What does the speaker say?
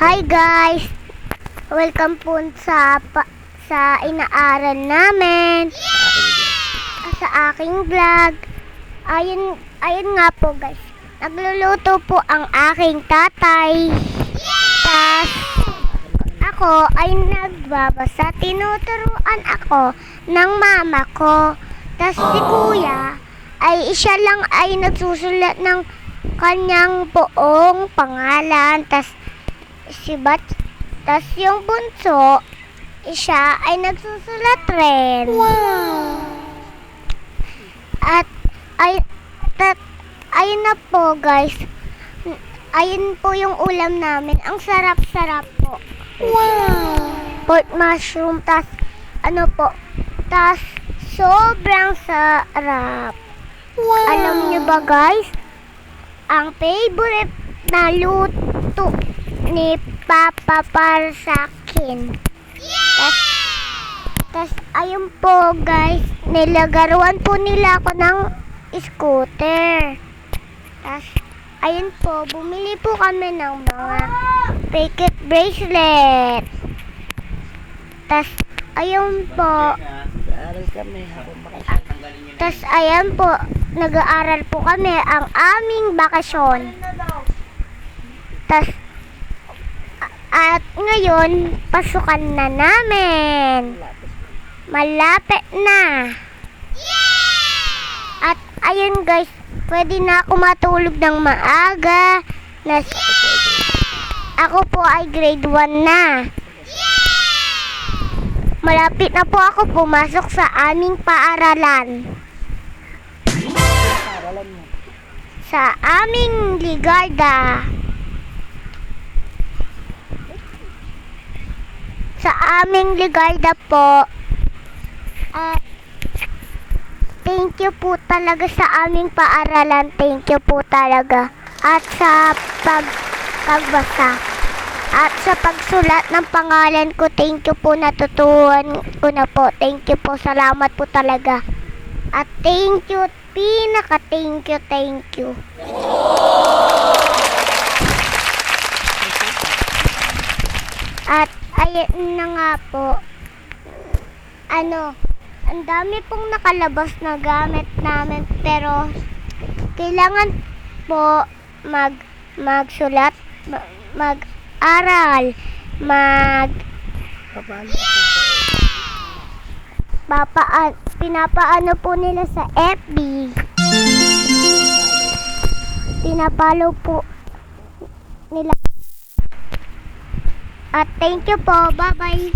Hi guys! Welcome po sa inaaral namin. Sa aking vlog. Ayun nga po guys. Nagluluto po ang aking tatay. Tas ako ay nagbabasa. Tinuturuan ako ng mama ko. Tas si kuya ay siya lang ay nagsusulat ng kanyang buong pangalan. Tas yung bunso, siya ay nagsusulat rin. Wow! At ayun na po guys. Ayun po yung ulam namin. Ang sarap-sarap po. Wow! Pork mushroom, tas sobrang sarap. Wow! Alam nyo ba guys, ang favorite na luto ni Papa para sa akin. Tas ayun po guys, nilagaruan po nila ako ng scooter. Tas ayun po, bumili po kami ng mga picket bracelet. Tas ayun po, tas ayan po, nag-aaral po kami ang aming bakasyon. At ngayon, pasukan na namin. Malapit na. At ayun guys, pwede na ako matulog ng maaga. Ako po ay grade 1 na. Malapit na po ako pumasok sa aming paaralan. Sa aming Ligarda. Sa aming Ligarda po. At thank you po talaga sa aming paaralan. Thank you po talaga. At sa pagbasa. At sa pagsulat ng pangalan ko, thank you po, natutuhan ko na po. Thank you po, salamat po talaga. At thank you, thank you. At ayun na nga po, ang dami pong nakalabas na gamit namin, pero kailangan po magsulat, mag-aral, pinapaano po nila sa FB, pinapalo po nila. At thank you po, bye bye.